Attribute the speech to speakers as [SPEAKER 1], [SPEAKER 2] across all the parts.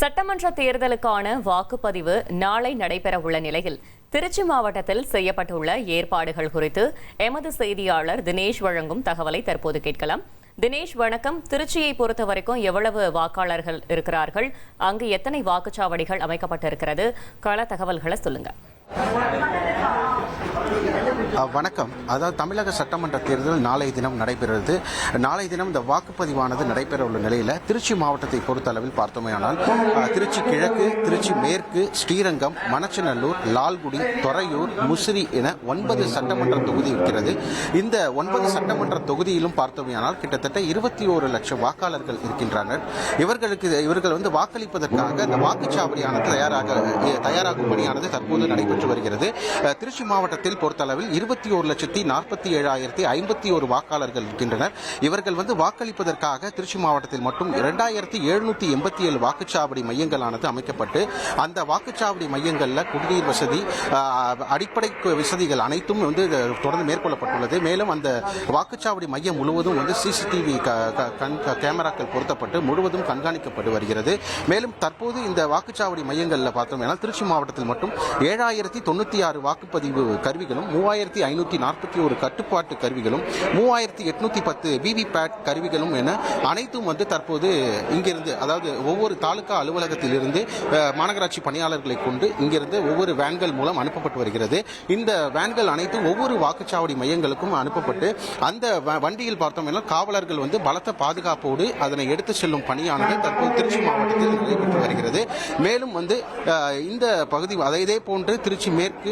[SPEAKER 1] சட்டமன்ற தேர்தலுக்கான வாக்குப்பதிவு நாளை நடைபெறவுள்ள நிலையில் திருச்சி மாவட்டத்தில் செய்யப்பட்டுள்ள ஏற்பாடுகள் குறித்து எமது செய்தியாளர் தினேஷ் வழங்கும் தகவலை தற்போது கேட்கலாம். தினேஷ் வணக்கம். திருச்சியை பொறுத்த வரைக்கும் எவ்வளவு வாக்காளர்கள் இருக்கிறார்கள், அங்கு எத்தனை வாக்குச்சாவடிகள் அமைக்கப்பட்டிருக்கிறது, கள தகவல்களை சொல்லுங்க.
[SPEAKER 2] வணக்கம். அதாவது தமிழக சட்டமன்ற தேர்தல் நாளைய தினம் நடைபெறுகிறது. நாளைய தினம் இந்த வாக்குப்பதிவானது நடைபெற உள்ள நிலையில் திருச்சி மாவட்டத்தை பொறுத்தளவில் பார்த்தோமேயானால் திருச்சி கிழக்கு, திருச்சி மேற்கு, ஸ்ரீரங்கம், மணச்சநல்லூர், லால்குடி, துறையூர், முசிறி என 9 சட்டமன்ற தொகுதி இருக்கிறது. இந்த 9 சட்டமன்ற தொகுதியிலும் பார்த்தோமேயானால் கிட்டத்தட்ட 21 லட்சம் வாக்காளர்கள் இருக்கின்றனர். இவர்கள் வாக்களிப்பதற்காக இந்த வாக்குச்சாவடியானது தயாராகும் பணியானது தற்போது நடைபெற்று வருகிறது. திருச்சி மாவட்டத்தில் பொறுத்தளவில் 21,47,051 வாக்காளர்கள் இருக்கின்றனர். இவர்கள் வாக்களிப்பதற்காக திருச்சி மாவட்டத்தில் மட்டும் 2,787 வாக்குச்சாவடி மையங்களானது அமைக்கப்பட்டு அந்த வாக்குச்சாவடி மையங்களில் குடிநீர் வசதி, அடிப்படை வசதிகள் அனைத்தும் தொடர்ந்து மேற்கொள்ளப்பட்டுள்ளது. மேலும் அந்த வாக்குச்சாவடி மையம் முழுவதும் சிசிடிவி கேமராக்கள் பொருத்தப்பட்டு முழுவதும் கண்காணிக்கப்பட்டு வருகிறது. மேலும் தற்போது இந்த வாக்குச்சாவடி மையங்களில் பார்த்தோம் திருச்சி மாவட்டத்தில் மட்டும் 7,096 வாக்குப்பதிவு கருவிகளும், 3,541 கட்டுப்பாட்டு கருவிகளும், 3,810 விவிபேட் கருவிகளும் என அனைத்தும் தற்போது இங்கிருந்து, அதாவது ஒவ்வொரு தாலுகா அலுவலகத்தில் இருந்து மாநகராட்சி பணியாளர்களை கொண்டு இங்கிருந்து ஒவ்வொரு வேன்கள் மூலம் அனுப்பப்பட்டு வருகிறது. இந்த வேன்கள் அனைத்தும் ஒவ்வொரு வாக்குச்சாவடி மையங்களுக்கும் அனுப்பப்பட்டு அந்த வண்டியில் பார்த்தோம் காவலர்கள் பலத்த பாதுகாப்போடு அதனை எடுத்து செல்லும் பணியானது தற்போது திருச்சி மாவட்டத்தில் நடைபெற்று வருகிறது. மேலும் இந்த பகுதி இதே போன்று திருச்சி மேற்கு,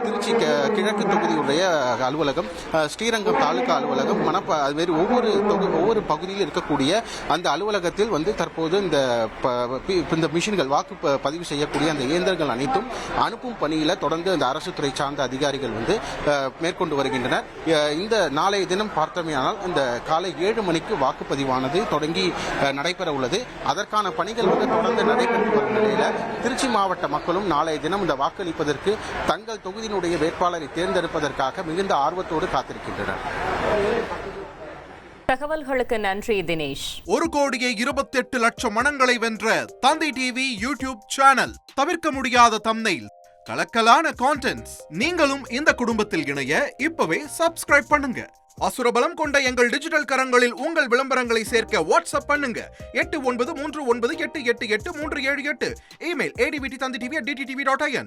[SPEAKER 2] திருச்சி கிழக்கு தொகுதியுடைய அலுவலகம், ஸ்ரீரங்கம் தாலுகா அலுவலகம், அதுமாரி ஒவ்வொரு பகுதியில் இருக்கக்கூடிய அந்த அலுவலகத்தில் தற்போது இந்த மிஷின்கள் வாக்கு பதிவு செய்யக்கூடிய அந்த இயந்திரங்கள் அனைத்தும் அனுப்பும் பணியில் தொடர்ந்து அந்த அரசு துறை சார்ந்த அதிகாரிகள் மேற்கொண்டு வருகின்றனர். இந்த நாளைய தினம் பார்த்தோமேயானால் இந்த காலை 7 மணிக்கு வாக்குப்பதிவானது தொடங்கி நடைபெற உள்ளது. அதற்கான பணிகள் தொடர்ந்து நடைபெற்று வரும் நிலையில் திருச்சி மாவட்ட மக்களும் நாளைய தினம் இந்த வாக்களிப்பதற்கு தங்கள் தொகுதியினுடைய வேட்பாளரை தேர்ந்தெடுப்பதற்காக மிகுந்த ஆர்வத்தோடு காத்திருக்கின்றனர்.
[SPEAKER 1] தகவல்களுக்கு நன்றி தினேஷ்.
[SPEAKER 3] 1,28,00,000 மனங்களை வென்ற தந்தை டிவி யூடியூப் சேனல். தவிர்க்க முடியாத தம்ப்நெயில், கலக்கலான கான்டென்ட்ஸ். நீங்களும் இந்த குடும்பத்தில் இணைய இப்பவே சப்ஸ்கிரைப் பண்ணுங்க. அசுரபலம் கொண்ட எங்கள் டிஜிட்டல் கரங்களில் உங்கள் விளம்பரங்களை சேர்க்க வாட்ஸ்அப் பண்ணுங்க. 8939888838. Email advttv@dttv.in.